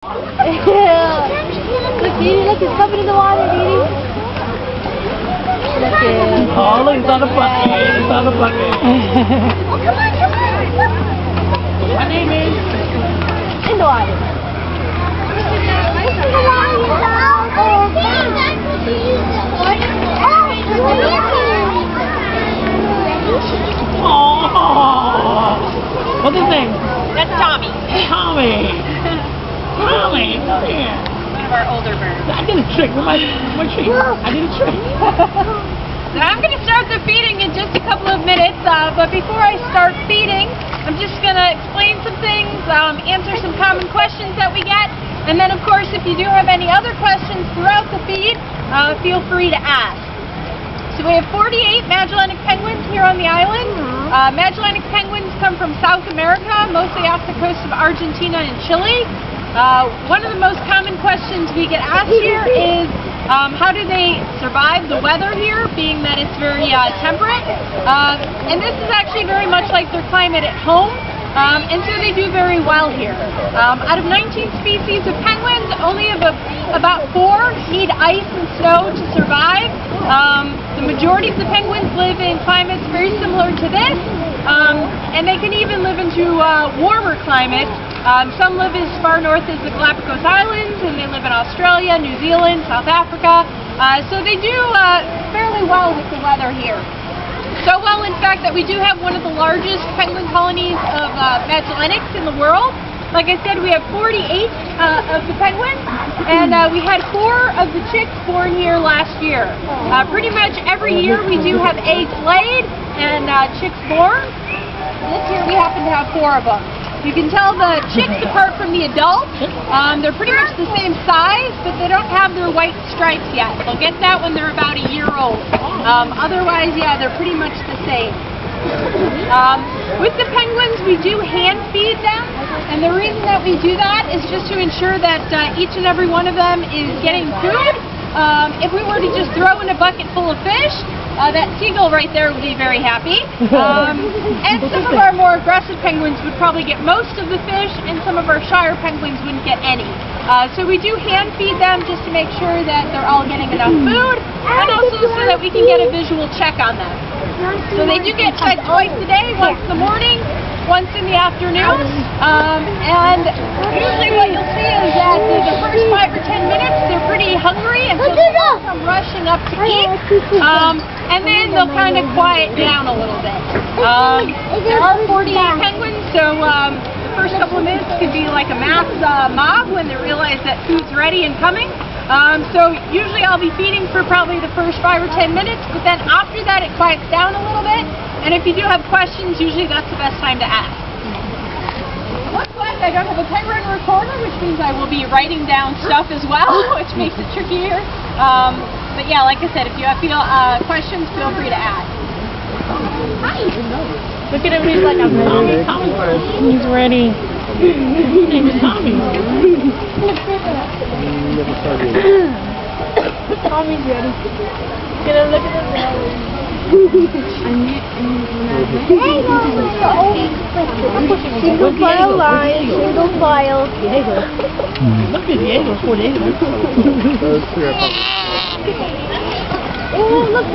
Look, Didi, look, it's covered in the water, Didi. Look at Oh, look, it's on the bucket. It's on the bucket. Oh, come on, come on. My name is... In the water. Oh, what's his name? That's Tommy, Tommy. Tommy, come here. one of our older birds. I did a trick with my tree. I did a trick. And I'm going to start the feeding in just a couple of minutes, but before I start feeding, I'm just going to explain some things, answer some common questions that we get, and then of course if you do have any other questions throughout the feed, feel free to ask. So we have 48 Magellanic penguins here on the island. Magellanic penguins come from South America, mostly off the coast of Argentina and Chile. One of the most common questions we get asked here is how do they survive the weather here, being that it's very temperate. And this is actually very much like their climate at home. And so they do very well here. Out of 19 species of penguins, only about 4 need ice and snow to survive. The majority of the penguins live in climates very similar to this, and they can even live into warmer climates. Some live as far north as the Galapagos Islands, and they live in Australia, New Zealand, South Africa. So they do fairly well with the weather here. So well, in fact, that we do have one of the largest penguin colonies of Magellanics in the world. Like I said, we have 48 of the penguins, and we had 4 of the chicks born here last year. Pretty much every year we do have eggs laid and chicks born. This year we happen to have 4 of them. You can tell the chicks apart from the adults. They're pretty much the same size, but they don't have their white stripes yet. They'll get that when they're about a year old. Otherwise, yeah, they're pretty much the same. With the penguins, we do hand feed them, and the reason that we do that is just to ensure that each and every one of them is getting food. If we were to just throw in a bucket full of fish, that seagull right there would be very happy. And some of our more aggressive penguins would probably get most of the fish, and some of our shyer penguins wouldn't get any. So we do hand feed them just to make sure that they're all getting enough food, and also so that we can get a visual check on them. So they do get fed twice a day, once in the morning, once in the afternoon. And usually what you'll see is that the first 5 or 10 minutes they're pretty hungry, and so they'll come rushing up to eat. And then they'll kind of quiet down a little bit. There are 48 penguins, so the first couple of minutes could be like a mass mob when they realize that food's ready and coming. So usually I'll be feeding for probably the first 5 or 10 minutes, but then after that it quiets down a little bit. And if you do have questions, usually that's the best time to ask. Looks like I don't have a pen written recorder, which means I will be writing down stuff as well, which makes it trickier. But yeah, like I said, if you have questions, feel free to ask. Hi! Look at him, he's like, I'm ready. He's ready. His name is Tommy. Tommy's ready. Get him, look at him. Single file line, single file. Look at Diego, 4 days ago. Oh, look.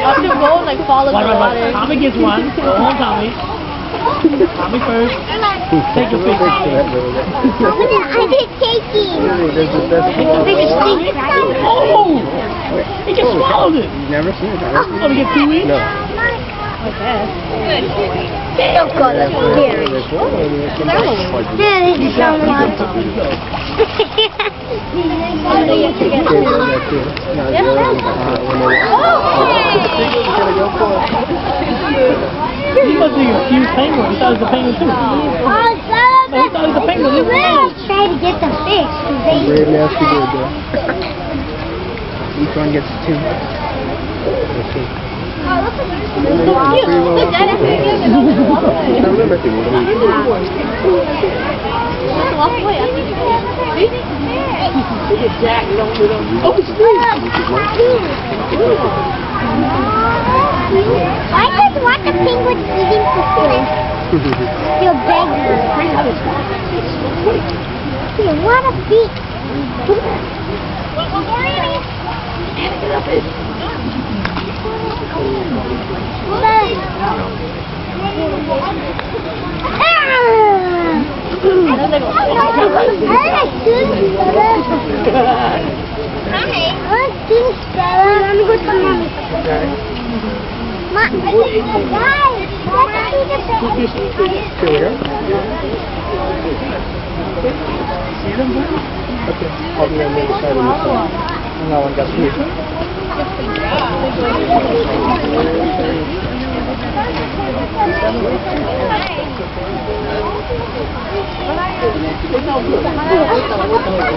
Up the road, like follow the water. Tommy gets one. Go on, Tommy. Tommy first. Take your picture. I did taking. Oh! He just swallowed it. You've never seen it? Oh, we get 2 weeks? No. Okay. Oh God, that's scary. Yeah, they sound like. He must be a huge penguin. He thought it was a penguin too. Oh, No, he thought it was a penguin. Look at him. try to get the fish. Very nasty bird there. Each one gets 2. Let's see. Oh, look at this. Look at it. Walk away. Look at Jack. We don't. Oh, it's I just want the penguin eating food. You're begging. You want a feet. One more, Annie. Okay, I'll be on the other side of this one. No one got through.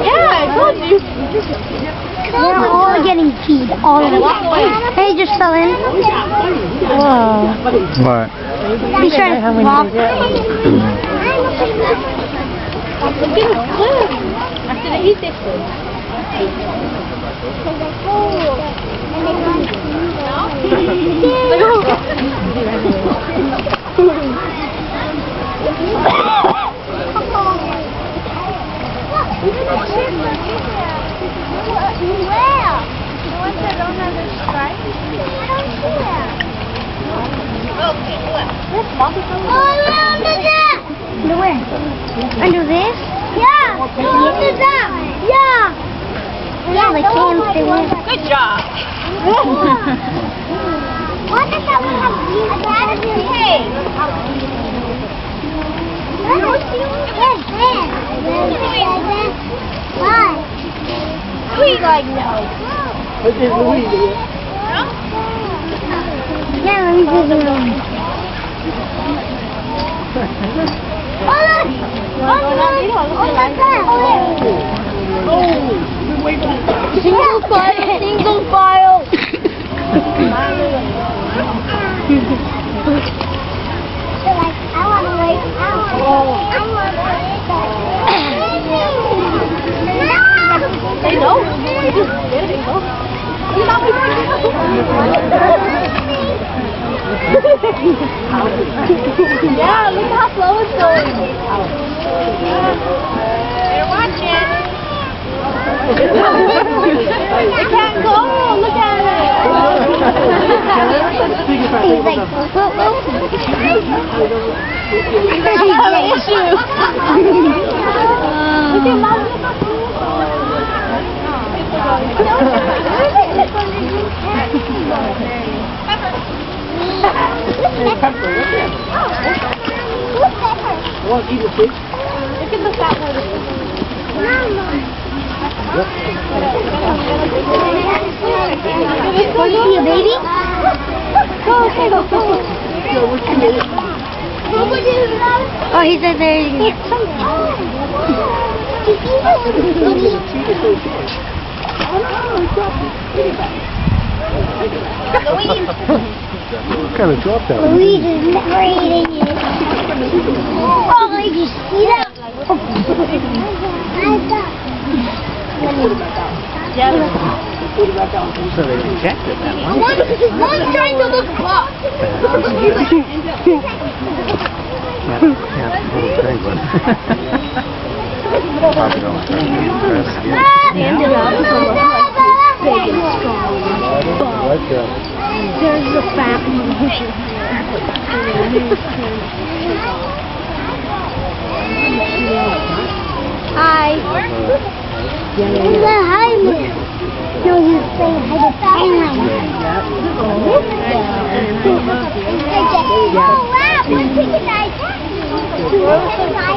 Yeah, I told you. They're all getting feed. All of them. Hey, just fell in. Whoa. What? He's trying to walk. After they eat this food. Under where? Under this? Yeah. Under that. Yeah. Yeah, the cans stay in. Good job. What does that one have? Hey. Why? Squeak like no. Yeah, let me do the room. Oh, look! Single file! Single file! I want to wait. They know. Yeah, look how slow it's going. They're watching. They can't go. Look at it. He's like, He's having an issue. Look at Mom. Want to eat a fish? Look at the fat one. want to see a baby? Go. Oh, he's right there. What kind of drop that? Louise is never eating it. Oh, did you see that? So they rejected that one. One's trying to look up. Probably don't start being impressed yet. There's the fat one. Hi. He's a hi man. No, he's saying hi to Thailand. Oh wow, one chicken I